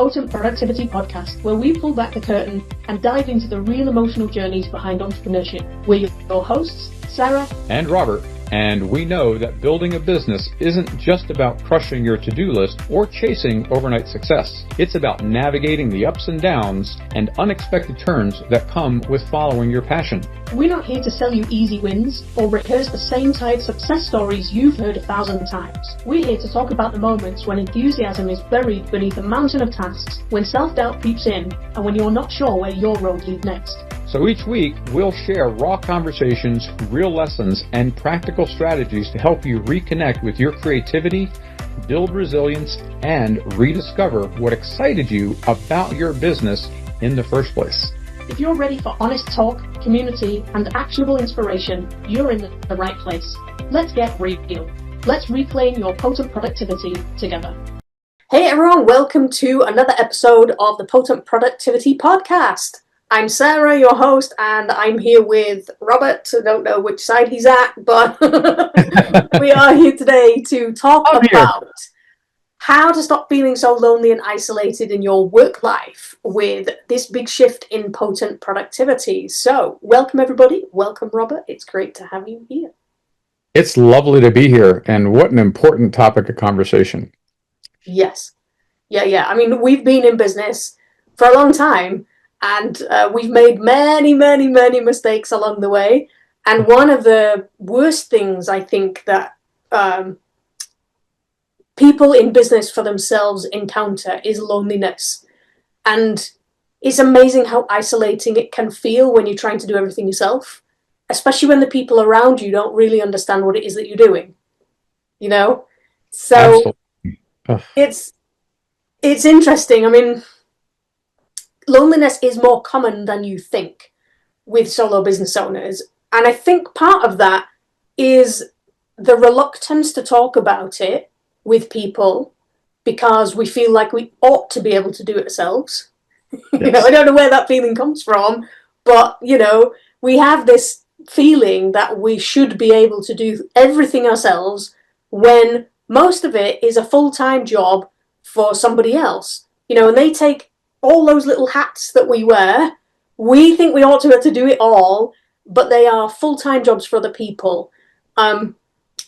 Potent Productivity Podcast, where we pull back the curtain and dive into the real emotional journeys behind entrepreneurship. We're your hosts, Sarah and Robert, and we know that building a business isn't just about crushing your to-do list or chasing overnight success. It's about navigating the ups and downs and unexpected turns that come with following your passion. We're not here to sell you easy wins or rehearse the same tired success stories you've heard 1,000 times. We're here to talk about the moments when enthusiasm is buried beneath a mountain of tasks, when self-doubt creeps in, and when you're not sure where your road leads next. So each week, we'll share raw conversations, real lessons, and practical strategies to help you reconnect with your creativity, build resilience, and rediscover what excited you about your business in the first place. If you're ready for honest talk, community, and actionable inspiration, you're in the right place. Let's get real. Let's reclaim your potent productivity together. Hey everyone, welcome to another episode of the Potent Productivity Podcast. I'm Sarah, your host, and I'm here with Robert. I don't know which side he's at, but we are here today to talk about how to stop feeling so lonely and isolated in your work life with this big shift in potent productivity. So, welcome everybody. Welcome, Robert. It's great to have you here. It's lovely to be here, and what an important topic of conversation. Yes. Yeah. I mean, we've been in business for a long time, and we've made many mistakes along the way. And one of the worst things I think that people in business for themselves encounter is loneliness. And it's amazing how isolating it can feel when you're trying to do everything yourself, especially when the people around you don't really understand what it is that you're doing, you know? So it's interesting. I mean, loneliness is more common than you think with solo business owners. And I think part of that is the reluctance to talk about it with people because we feel like we ought to be able to do it ourselves. Yes. I don't know where that feeling comes from, but, we have this feeling that we should be able to do everything ourselves when most of it is a full-time job for somebody else, and they take all those little hats that we wear. We think we ought to be able to do it all, but they are full-time jobs for other people.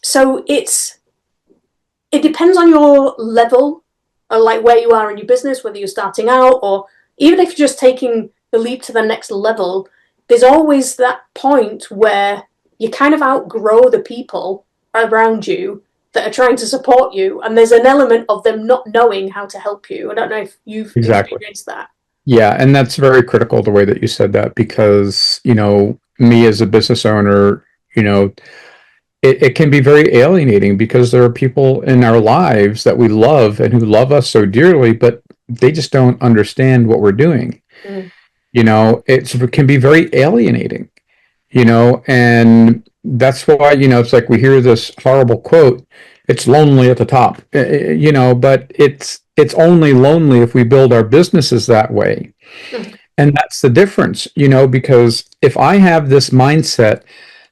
So it depends on your level, like where you are in your business, whether you're starting out or even if you're just taking the leap to the next level. There's always that point where you kind of outgrow the people around you that are trying to support you, and there's an element of them not knowing how to help you. I don't know if you've experienced that. Yeah, and that's very critical, the way that you said that, because, me as a business owner, it can be very alienating because there are people in our lives that we love and who love us so dearly, but they just don't understand what we're doing. It can be very alienating, and that's why, it's like we hear this horrible quote, it's lonely at the top, but it's only lonely if we build our businesses that way. And that's the difference, because if I have this mindset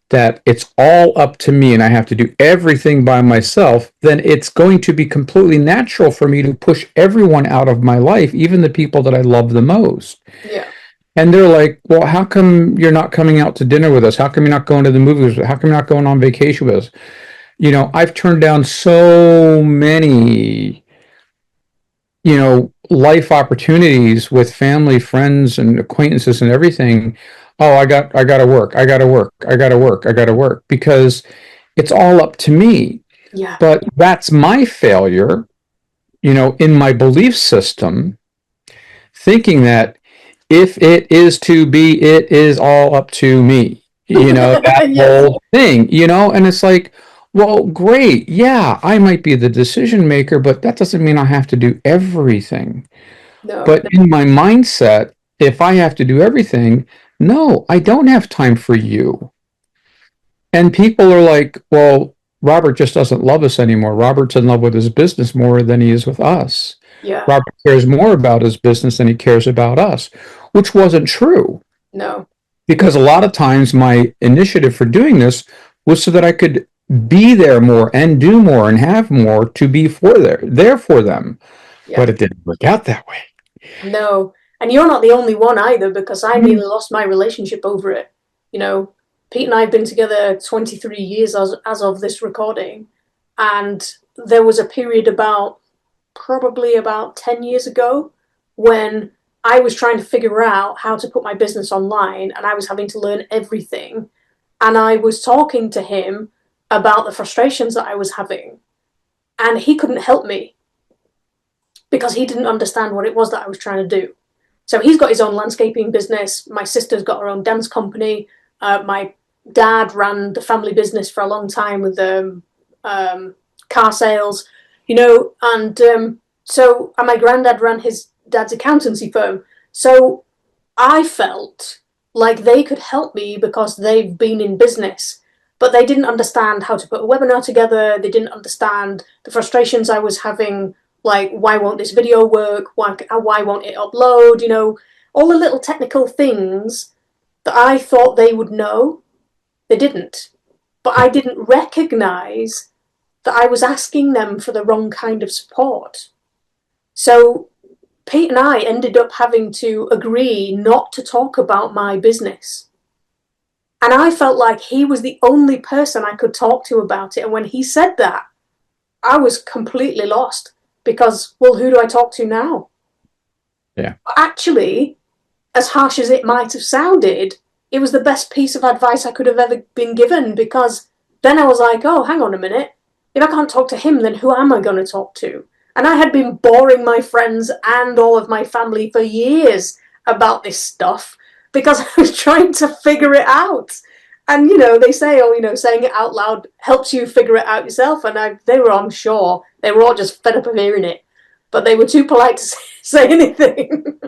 that it's all up to me and I have to do everything by myself, then it's going to be completely natural for me to push everyone out of my life, even the people that I love the most. Yeah. And they're like, well, how come you're not coming out to dinner with us? How come you're not going to the movies? How come you're not going on vacation with us? I've turned down so many, life opportunities with family, friends, and acquaintances and everything. Oh, I got to work because it's all up to me. Yeah. But that's my failure, in my belief system, thinking that if it is to be, it is all up to me, that Yes. whole thing, and it's like, well, great. Yeah, I might be the decision maker, but that doesn't mean I have to do everything. No. But in my mindset, if I have to do everything, no, I don't have time for you. And people are like, well, Robert just doesn't love us anymore. Robert's in love with his business more than he is with us. Yeah. Robert cares more about his business than he cares about us, which wasn't true. No. Because a lot of times my initiative for doing this was so that I could be there more and do more and have more to be there for them. Yeah. But it didn't work out that way. No. And you're not the only one either, because I nearly lost my relationship over it. You know, Pete and I have been together 23 years as of this recording. And there was a period probably about 10 years ago when I was trying to figure out how to put my business online and I was having to learn everything. And I was talking to him about the frustrations that I was having. And he couldn't help me because he didn't understand what it was that I was trying to do. So he's got his own landscaping business. My sister's got her own dance company. My dad ran the family business for a long time with car sales, and my granddad ran his dad's accountancy firm. So I felt like they could help me because they've been in business, but they didn't understand how to put a webinar together. They didn't understand the frustrations I was having, like, why won't this video work? Why won't it upload? All the little technical things that I thought they would know, they didn't. But I didn't recognize that I was asking them for the wrong kind of support. So Pete and I ended up having to agree not to talk about my business. And I felt like he was the only person I could talk to about it. And when he said that, I was completely lost because, well, who do I talk to now? Yeah. Actually, as harsh as it might have sounded, it was the best piece of advice I could have ever been given, because then I was like, oh, hang on a minute. If I can't talk to him, then who am I going to talk to? And I had been boring my friends and all of my family for years about this stuff because I was trying to figure it out. And, they say, saying it out loud helps you figure it out yourself. And I'm sure, they were all just fed up of hearing it. But they were too polite to say anything.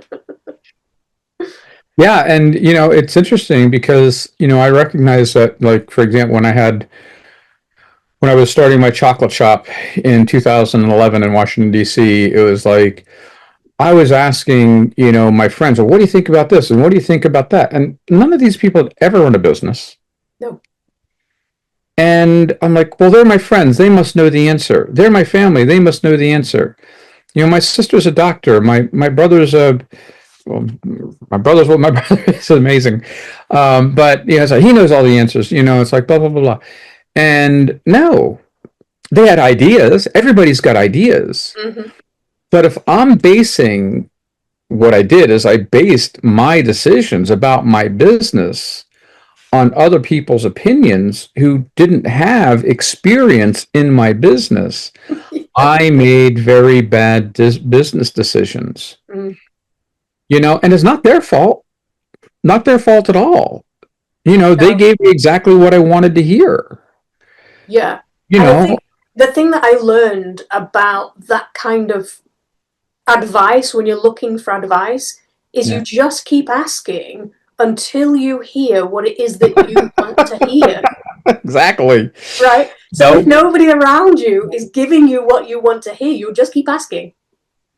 Yeah, and it's interesting because I recognize that, like, for example, when I was starting my chocolate shop in 2011 in Washington D.C., it was like I was asking my friends, well, what do you think about this and what do you think about that? And none of these people had ever run a business. No. And I'm like, well, they're my friends, they must know the answer. They're my family, they must know the answer. My sister's a doctor. My brother's a well, my brother's what my brother is amazing. But so he knows all the answers. It's like blah blah blah blah. And no, they had ideas. Everybody's got ideas. Mm-hmm. But if I'm basing what I did is I based my decisions about my business on other people's opinions who didn't have experience in my business. I made very bad business decisions. Mm. And it's not their fault. Not their fault at all. They gave me exactly what I wanted to hear. Yeah. I think the thing that I learned about that kind of advice when you're looking for advice is you just keep asking until you hear what it is that you want to hear. Exactly. Right? So if nobody around you is giving you what you want to hear, you'll just keep asking.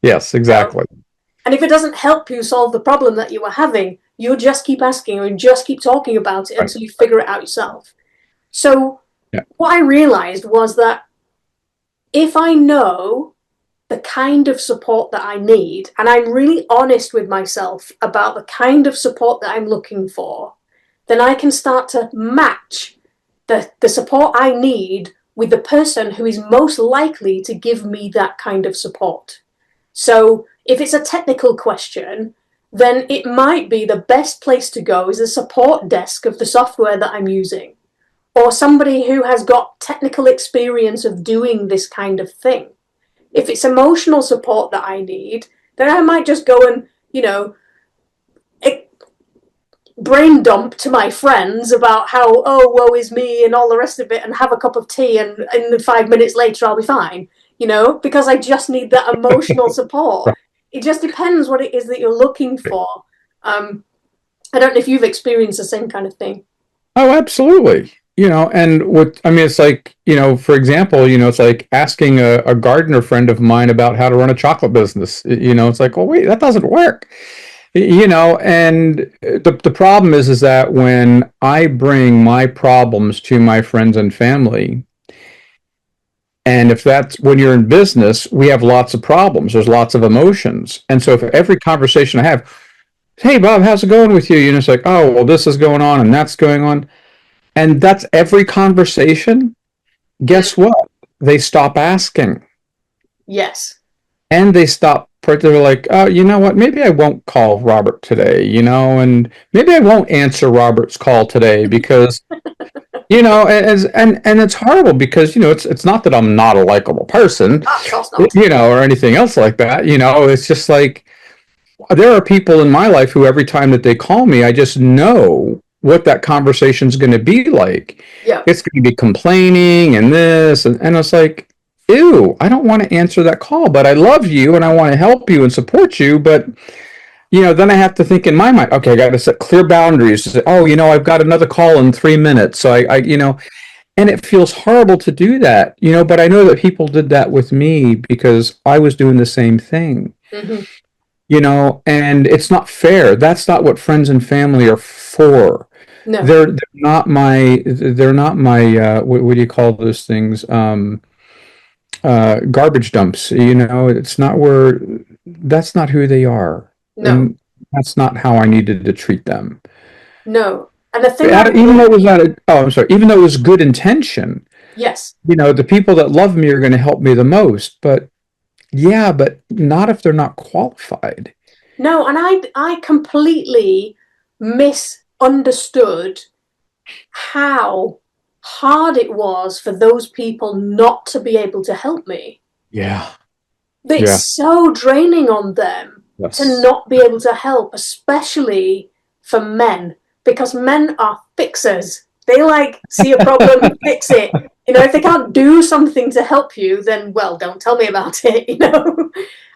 Yes, exactly. And if it doesn't help you solve the problem that you are having, you'll just keep asking and just keep talking about it until you figure it out yourself. So what I realized was that if I know the kind of support that I need, and I'm really honest with myself about the kind of support that I'm looking for, then I can start to match the support I need with the person who is most likely to give me that kind of support. So if it's a technical question, then it might be the best place to go is the support desk of the software that I'm using, or somebody who has got technical experience of doing this kind of thing. If it's emotional support that I need, then I might just go and, brain dump to my friends about how, oh, woe is me and all the rest of it, and have a cup of tea, and 5 minutes later I'll be fine, because I just need that emotional support. It just depends what it is that you're looking for. I don't know if you've experienced the same kind of thing. Oh, absolutely. And it's like, for example, it's like asking a gardener friend of mine about how to run a chocolate business. It's like, oh, wait, that doesn't work. And the problem is that when I bring my problems to my friends and family, And if that's when you're in business, we have lots of problems. There's lots of emotions. And so if every conversation I have, hey, Bob, how's it going with you? You know, it's like, oh, well, this is going on and that's going on. And that's every conversation. Guess what? They stop asking. Yes. And they stop. They're like, oh, you know what? Maybe I won't call Robert today, you know, and maybe I won't answer Robert's call today because, you know, and it's horrible because, you know, it's not that I'm not a likable person, Ah, of course not. you know, or anything else like that. You know, it's just like there are people in my life who every time that they call me, I just know what that conversation's going to be like. Yeah. It's going to be complaining and this, and it's like, ew, I don't want to answer that call, but I love you and I want to help you and support you. But, you know, then I have to think in my mind, okay, I got to set clear boundaries to say, oh, you know, I've got another call in 3 minutes. So you know, and it feels horrible to do that, you know, but I know that people did that with me because I was doing the same thing. Mm-hmm. You know, and it's not fair. That's not what friends and family are for. No. They're not my what do you call those things? Garbage dumps. You know, it's not where that's not who they are. No. And that's not how I needed to treat them. No. And the thing Even though it was I'm sorry, even though it was good intention, yes. you know, the people that love me are going to help me the most, but yeah, but not if they're not qualified. No, and I completely misunderstood how hard it was for those people not to be able to help me. Yeah. It's Yeah. so draining on them Yes. to not be able to help, especially for men, because men are fixers. They like see a problem, fix it. You know, if they can't do something to help you, then well, don't tell me about it, you know.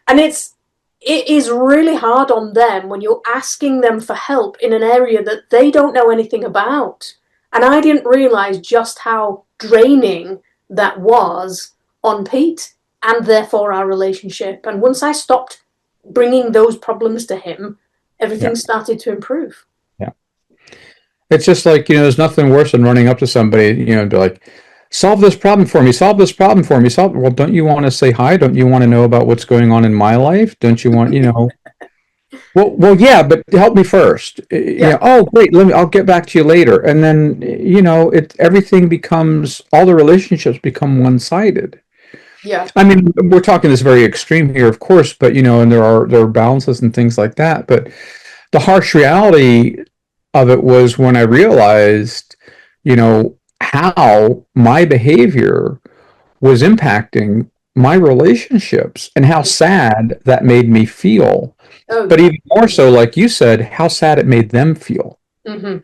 And it is really hard on them when you're asking them for help in an area that they don't know anything about. And I didn't realize just how draining that was on Pete and therefore our relationship. And once I stopped bringing those problems to him, everything started to improve. Yeah. It's just like, you know, there's nothing worse than running up to somebody, you know, and be like, solve this problem for me, solve this problem for me, solve. Well, don't you want to say hi? Don't you want to know about what's going on in my life? Don't you want, you know, well, yeah, but help me first. You know, oh, great, I'll get back to you later. And then, you know, everything becomes, all the relationships become one-sided. Yeah. I mean, we're talking this very extreme here, of course, but, you know, and there are balances and things like that. But the harsh reality of it was when I realized, you know, how my behavior was impacting my relationships and how sad that made me feel. Oh, but even more so, like you said, how sad it made them feel. Mm-hmm.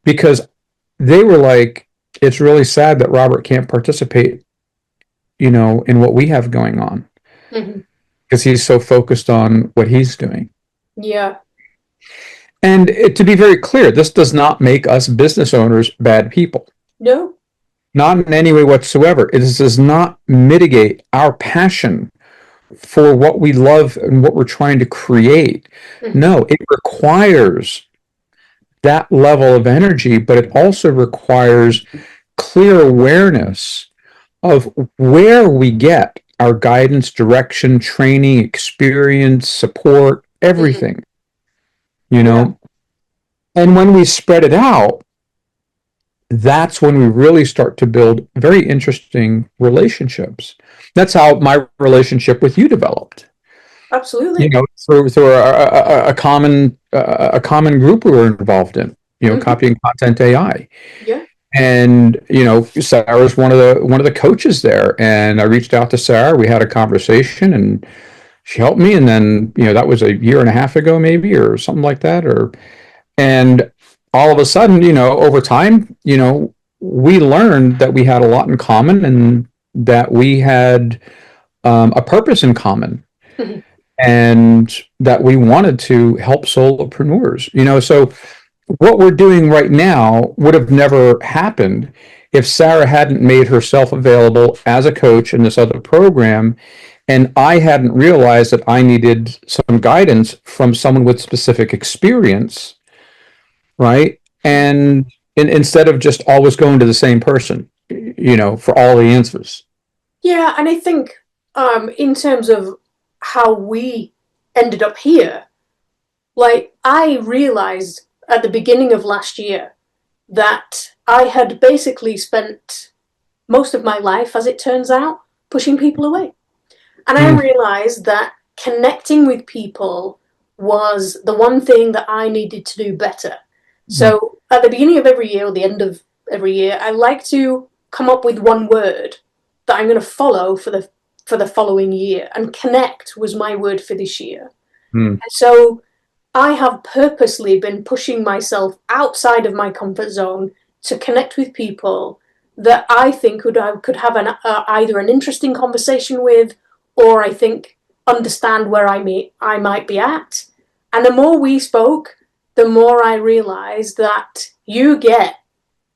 Because they were like, it's really sad that Robert can't participate, you know, in what we have going on. Mm-hmm. Because he's so focused on what he's doing. Yeah. And to be very clear, this does not make us business owners bad people. No. Not in any way whatsoever. It does not mitigate our passion for what we love and what we're trying to create. Mm-hmm. No, it requires that level of energy, but it also requires clear awareness of where we get our guidance, direction, training, experience, support, everything. Mm-hmm. You know? Yeah. And when we spread it out, that's when we really start to build very interesting relationships. That's how my relationship with you developed. Absolutely. You know, through a common group we were involved in. You know, mm-hmm. Copy and Content AI. Yeah. And you know, Sarah's one of the coaches there, and I reached out to Sarah. We had a conversation, and she helped me. And then, you know, that was a year and a half ago, maybe, or something like that. And all of a sudden, you know, over time, you know, we learned that we had a lot in common and that we had a purpose in common. Mm-hmm. And that we wanted to help solopreneurs, you know. So what we're doing right now would have never happened if Sarah hadn't made herself available as a coach in this other program, and I hadn't realized that I needed some guidance from someone with specific experience, right? And instead of just always going to the same person, you know, for all the answers. Yeah, and I think in terms of how we ended up here, like I realized at the beginning of last year that I had basically spent most of my life, as it turns out, pushing people away. And I Mm, realized that connecting with people was the one thing that I needed to do better. mm, So at the beginning of every year or the end of every year, I like to come up with one word that I'm going to follow for the following year. And connect was my word for this year. mm, And so I have purposely been pushing myself outside of my comfort zone to connect with people that I think I could have either an interesting conversation with, or I think understand where I might be at. And the more we spoke, the more I realized that you get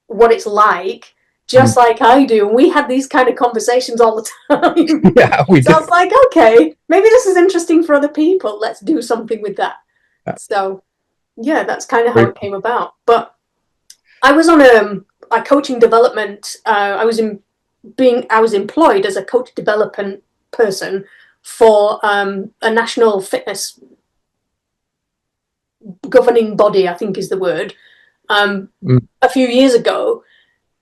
what it's like, just mm. like I do. And we had these kind of conversations all the time. Yeah, we So I did. was like, okay, maybe this is interesting for other people. Let's do something with that. Yeah, So yeah, that's kind of how great. it came about. But I was on a coaching development. I was employed as a coach development person for a national fitness governing body, I think is the word, Mm, a few years ago.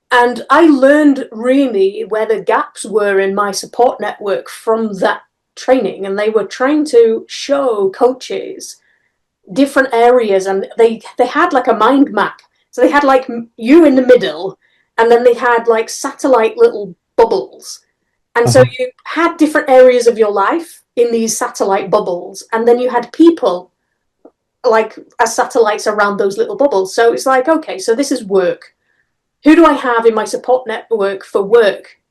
And I learned really where the gaps were in my support network from that training. And they were trying to show coaches different areas, and they had like a mind map. So they had like you in the middle, and then they had like satellite little bubbles. And so uh-huh. you had different areas of your life in these satellite bubbles, and then you had people like as satellites around those little bubbles. So it's like, okay, so this is work. Who do I have in my support network for work?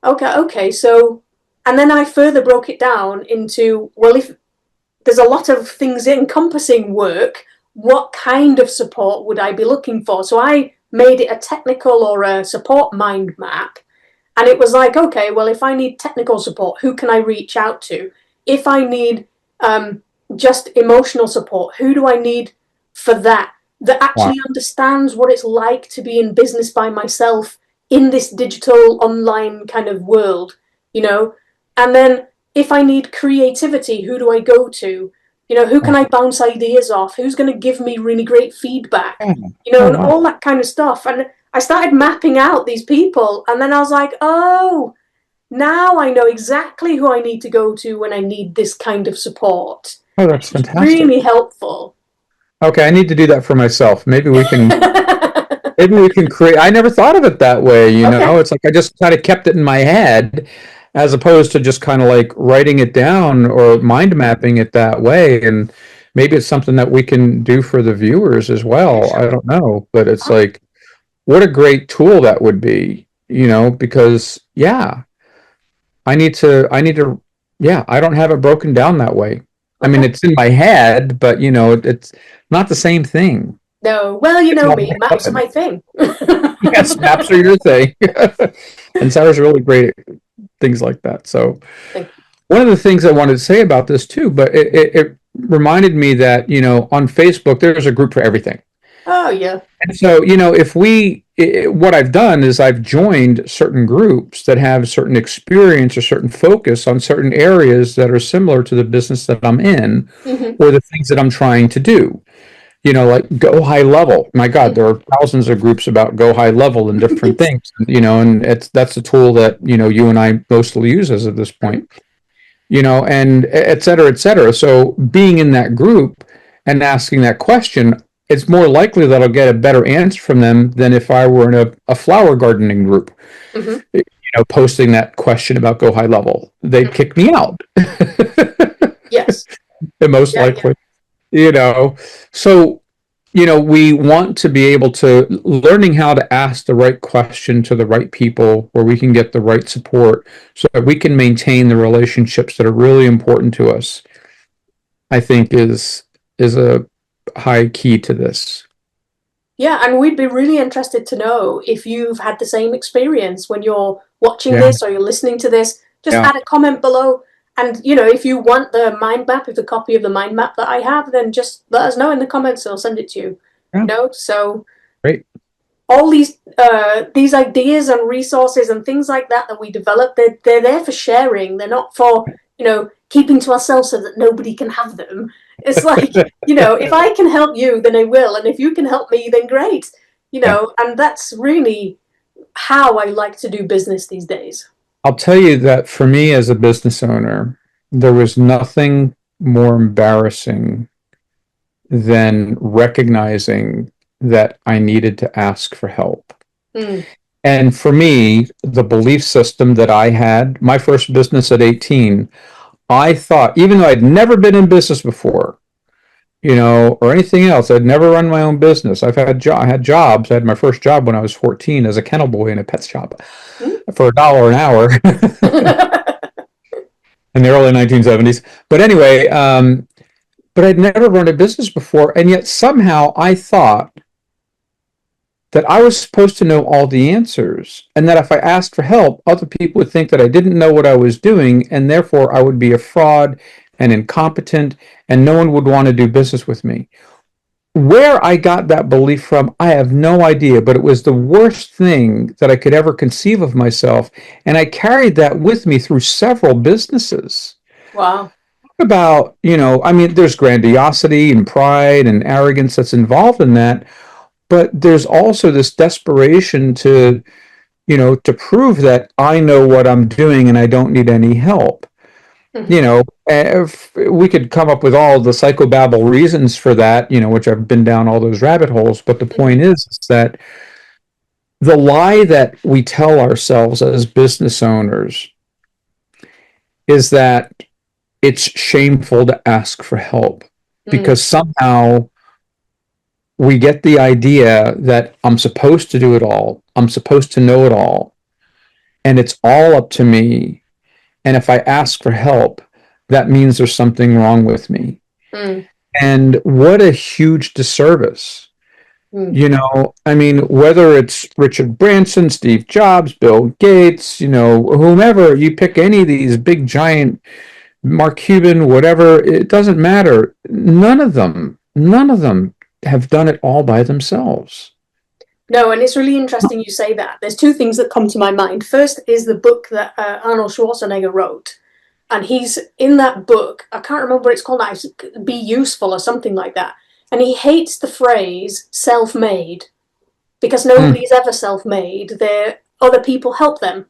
Okay, so, and then I further broke it down into, well, if there's a lot of things encompassing work, what kind of support would I be looking for? So I made it a technical or a support mind map. And it was like, okay, well, if I need technical support, who can I reach out to? If I need just emotional support, who do I need for that? That Wow. actually understands what it's like to be in business by myself in this digital online kind of world, you know? And then if I need creativity, who do I go to? You know, who can Wow. I bounce ideas off? Who's going to give me really great feedback? Yeah. You know, Oh, and wow. all that kind of stuff. And I started mapping out these people, and then I was like, oh, now I know exactly who I need to go to when I need this kind of support. Oh, And that's it was fantastic. really helpful. Okay, I need to do that for myself. Maybe we can create. I never thought of it that way, you know. Okay. It's like I just kind of kept it in my head as opposed to just kind of like writing it down or mind mapping it that way. And maybe it's something that we can do for the viewers as Yeah, well. I sure. don't know, but it's Ah, like what a great tool that would be, you know, because yeah, I need to, yeah, I don't have it broken down that way. I mean, okay. it's in my head, but you know, it's not the same thing. No, well, you It's know not me, my maps are head. my thing. Yes, maps are your thing. And Sarah's really great at things like that. So Thank you. one of the things I wanted to say about this too, but it reminded me that, you know, on Facebook, there's a group for everything. Oh, yeah. And so, you know, what I've done is I've joined certain groups that have certain experience or certain focus on certain areas that are similar to the business that I'm in Hmm. or the things that I'm trying to do. You know, like go high level. My God, there Hmm. are thousands of groups about go high level and different things, you know, and that's a tool that, you know, you and I mostly use as of this point, you know, and et cetera, et cetera. So being in that group and asking that question, it's more likely that I'll get a better answer from them than if I were in a flower gardening group, Hmm. you know, posting that question about go high level. They'd kick me out, Yes. most Yeah, yeah. likely, you know. So you know, we want to be able to learning how to ask the right question to the right people where we can get the right support so that we can maintain the relationships that are really important to us. I think is a high key to this. Yeah, and we'd be really interested to know if you've had the same experience when you're watching Yeah, this or you're listening to this. Just yeah, add a comment below. And, you know, if you want the mind map, if a copy of the mind map that I have, then just let us know in the comments and I'll send it to you. yeah. You know, so Great. all these ideas and resources and things like that we develop, they're there for sharing. They're not for, keeping to ourselves so that nobody can have them. It's like, if I can help you, then I will. And if you can help me, then great. Yeah. And that's really how I like to do business these days. I'll tell you that for me as a business owner, there was nothing more embarrassing than recognizing that I needed to ask for help. Mm. And for me, the belief system that I had, my first business at 18, I thought, even though I'd never been in business before, or anything else, I'd never run my own business. I had jobs. I had my first job when I was 14 as a kennel boy in a pet shop for $1 an hour in the early 1970s. But anyway, but I'd never run a business before, and yet somehow I thought that I was supposed to know all the answers, and that if I asked for help, other people would think that I didn't know what I was doing, and therefore I would be a fraud and incompetent, and no one would want to do business with me. Where I got that belief from, I have no idea, but it was the worst thing that I could ever conceive of myself, and I carried that with me through several businesses. Wow. About, there's grandiosity and pride and arrogance that's involved in that, but there's also this desperation to prove that I know what I'm doing and I don't need any help. If we could come up with all the psychobabble reasons for that, which I've been down all those rabbit holes, but the point is that the lie that we tell ourselves as business owners is that it's shameful to ask for help because somehow we get the idea that I'm supposed to do it all. I'm supposed to know it all. And it's all up to me. And if I ask for help, that means there's something wrong with me. And what a huge disservice. Whether it's Richard Branson, Steve Jobs, Bill Gates, whomever, you pick any of these big giant, Mark Cuban, whatever, it doesn't matter. None of them have done it all by themselves. No, and it's really interesting you say that. There's two things that come to my mind. First is the book that Arnold Schwarzenegger wrote. And he's in that book, I can't remember what it's called now, Be Useful or something like that. And he hates the phrase self-made because nobody's ever self-made. Other people help them,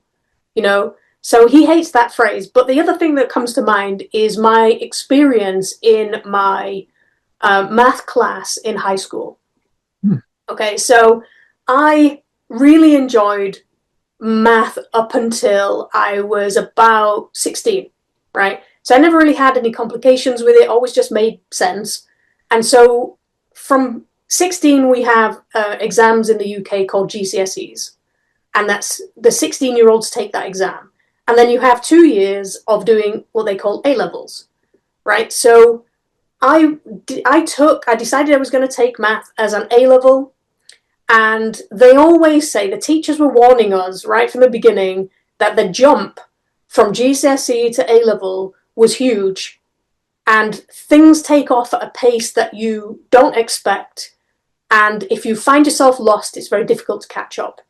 So he hates that phrase. But the other thing that comes to mind is my experience in my math class in high school. Okay, so I really enjoyed math up until I was about 16, right? So I never really had any complications with it, always just made sense. And so from 16, we have exams in the UK called GCSEs. And that's the 16-year-olds take that exam. And then you have 2 years of doing what they call A-levels, right? So I decided I was going to take math as an A-level. And they always say, the teachers were warning us right from the beginning that the jump from GCSE to A-level was huge. And things take off at a pace that you don't expect. And if you find yourself lost, it's very difficult to catch up.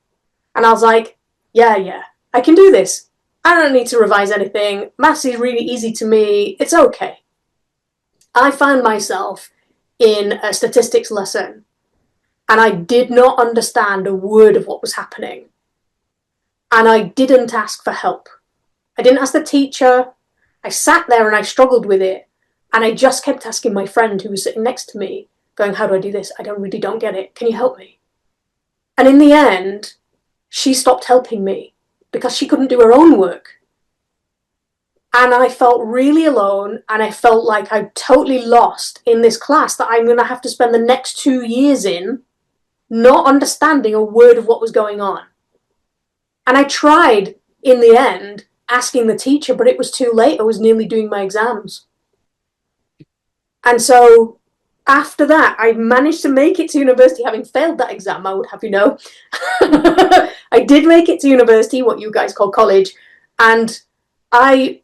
And I was like, yeah, I can do this. I don't need to revise anything. Maths is really easy to me. It's okay. I found myself in a statistics lesson, and I did not understand a word of what was happening. And I didn't ask for help. I didn't ask the teacher. I sat there and I struggled with it. And I just kept asking my friend who was sitting next to me, going, how do I do this? I really don't get it. Can you help me? And in the end, she stopped helping me because she couldn't do her own work. And I felt really alone, and I felt like I totally lost in this class that I'm going to have to spend the next 2 years in, not understanding a word of what was going on. And I tried, in the end, asking the teacher, but it was too late. I was nearly doing my exams. And so after that, I managed to make it to university, having failed that exam, I would have you know. I did make it to university, what you guys call college, and I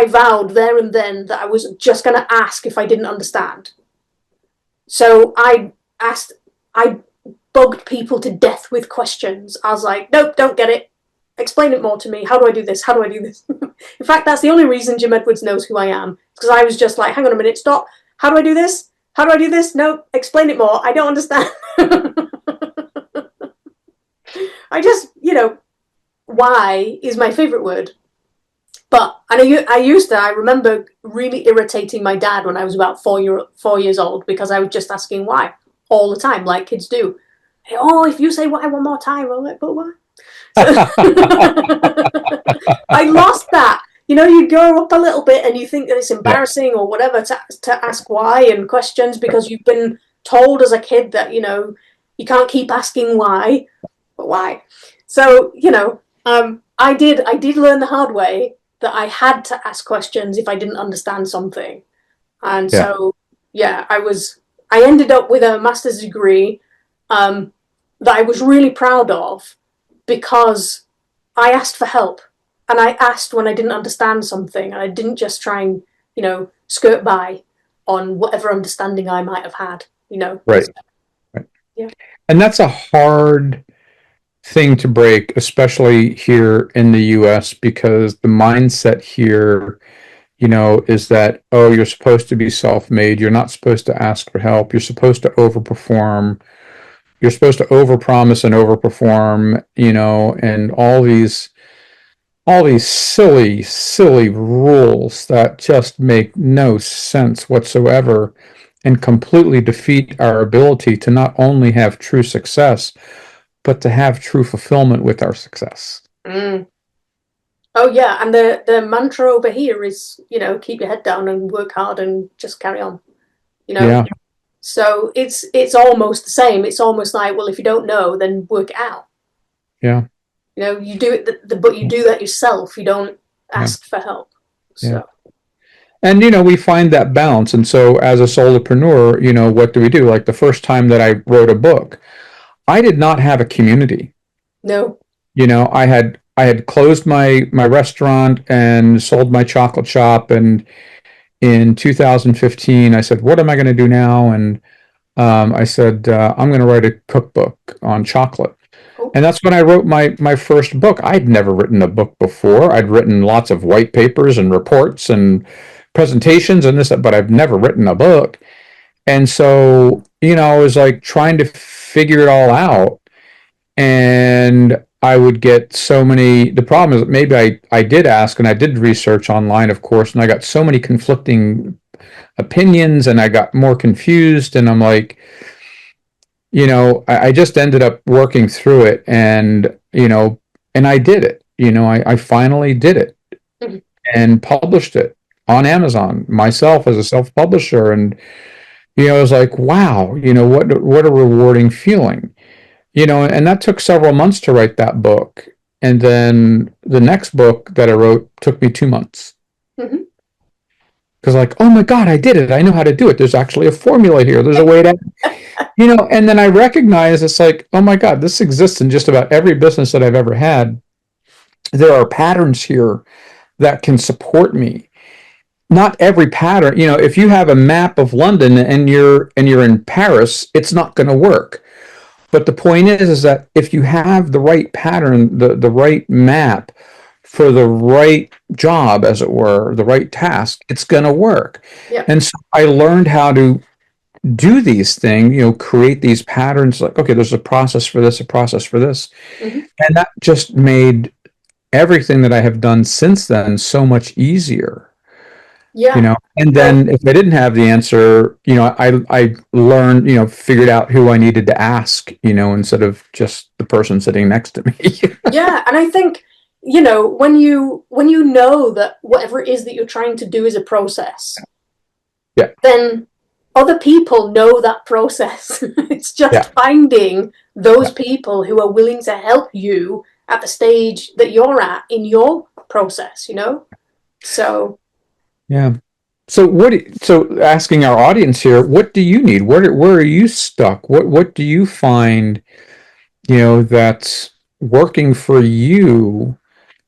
vowed there and then that I was just going to ask if I didn't understand. So I bugged people to death with questions. I was like, nope, don't get it. Explain it more to me. How do I do this? How do I do this? In fact, that's the only reason Jim Edwards knows who I am. Because I was just like, hang on a minute, stop. How do I do this? How do I do this? No, explain it more. I don't understand. I just, why is my favourite word. But I remember really irritating my dad when I was about 4 years old, because I was just asking why all the time, like kids do. Oh, if you say why one more time, I'm like, but why? So I lost that. You grow up a little bit and you think that it's embarrassing or whatever to ask why and questions, because you've been told as a kid that, you can't keep asking why, but why? So, I did learn the hard way that I had to ask questions if I didn't understand something. And so, I ended up with a master's degree that I was really proud of, because I asked for help, and I asked when I didn't understand something, and I didn't just try and, skirt by on whatever understanding I might have had, Right. Yeah. And that's a hard thing to break, especially here in the US, because the mindset here, is that, oh, you're supposed to be self-made. You're not supposed to ask for help. You're supposed to overperform. You're supposed to overpromise and overperform, and all these silly rules that just make no sense whatsoever and completely defeat our ability to not only have true success, but to have true fulfillment with our success. Mm. Oh yeah, and the mantra over here is, keep your head down and work hard and just carry on. Yeah. So it's almost the same. It's almost like, well, if you don't know, then work it out. Yeah. You do it, but you do that yourself. You don't ask for help. So. Yeah. And, we find that balance. And so as a solopreneur, what do we do? Like the first time that I wrote a book, I did not have a community. No. I had closed my restaurant and sold my chocolate shop. And in 2015, I said, what am I going to do now? And I said, I'm going to write a cookbook on chocolate. Cool. And that's when I wrote my first book. I'd never written a book before. I'd written lots of white papers and reports and presentations and this, but I've never written a book. And so, I was like trying to figure it all out. And I would get the problem is that maybe I did ask and I did research online, of course, and I got so many conflicting opinions and I got more confused, and I'm like, I just ended up working through it, and, and I did it. I finally did it and published it on Amazon myself as a self-publisher. And, I was like, wow, what a rewarding feeling. And that took several months to write that book. And then the next book that I wrote took me 2 months. Mm-hmm. Because like, oh my God, I did it. I know how to do it. There's actually a formula here. There's a way to, and then I recognize it's like, oh my God, this exists in just about every business that I've ever had. There are patterns here that can support me. Not every pattern, if you have a map of London and you're in Paris, it's not going to work. But the point is that if you have the right pattern, the right map for the right job, as it were, the right task, it's going to work. Yeah. And so I learned how to do these things, create these patterns, like, okay, there's a process for this, a process for this. Mm-hmm. And that just made everything that I have done since then so much easier. Yeah. And then if I didn't have the answer, I learned, figured out who I needed to ask, instead of just the person sitting next to me. Yeah. And I think, when you know that whatever it is that you're trying to do is a process, then other people know that process. It's just finding those people who are willing to help you at the stage that you're at in your process, So. Yeah. So asking our audience here, what do you need? Where are you stuck? What do you find, that's working for you?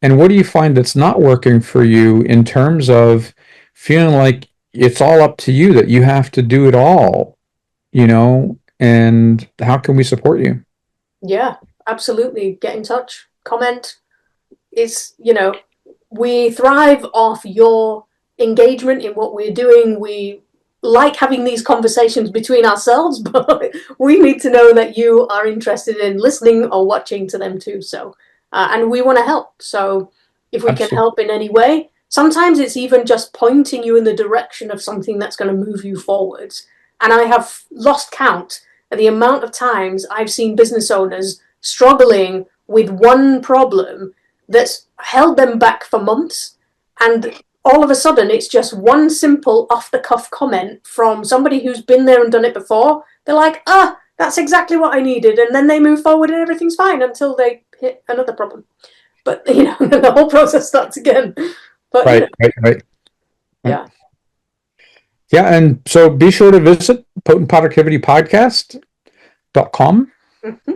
And what do you find that's not working for you in terms of feeling like it's all up to you, that you have to do it all, and how can we support you? Yeah, absolutely. Get in touch, comment. It's, we thrive off your engagement in what we're doing. We like having these conversations between ourselves, but we need to know that you are interested in listening or watching to them too. So, and we want to help. So, if we can Absolutely. help in any way, sometimes it's even just pointing you in the direction of something that's going to move you forwards. And I have lost count of the amount of times I've seen business owners struggling with one problem that's held them back for months, and all of a sudden it's just one simple off the cuff comment from somebody who's been there and done it before. They're like, that's exactly what I needed, and then they move forward and everything's fine until they hit another problem. But the whole process starts again. But Right, right. yeah. Yeah, and so be sure to visit potentproductivitypodcast.com Mm-hmm.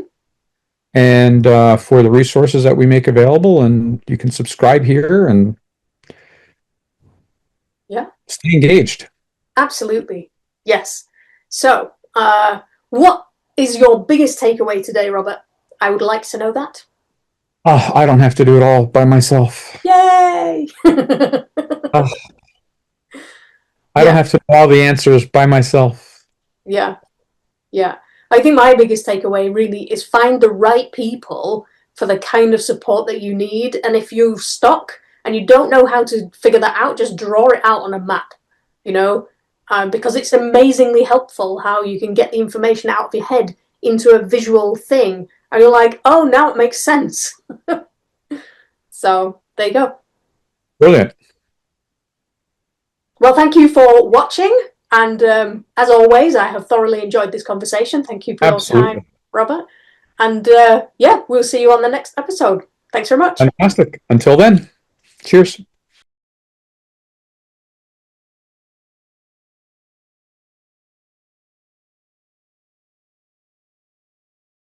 and for the resources that we make available, and you can subscribe here and stay engaged. Absolutely. Yes. So, what is your biggest takeaway today, Robert? I would like to know that. Oh, I don't have to do it all by myself. Yay! Oh, I don't Yeah. have to know all the answers by myself. Yeah. Yeah. I think my biggest takeaway really is find the right people for the kind of support that you need. And if you're stuck and you don't know how to figure that out, just draw it out on a map, because it's amazingly helpful how you can get the information out of your head into a visual thing. And you're like, oh, now it makes sense. So there you go. Brilliant. Well, thank you for watching. And as always, I have thoroughly enjoyed this conversation. Thank you for your time, Robert. And we'll see you on the next episode. Thanks very much. Fantastic. Until then, cheers.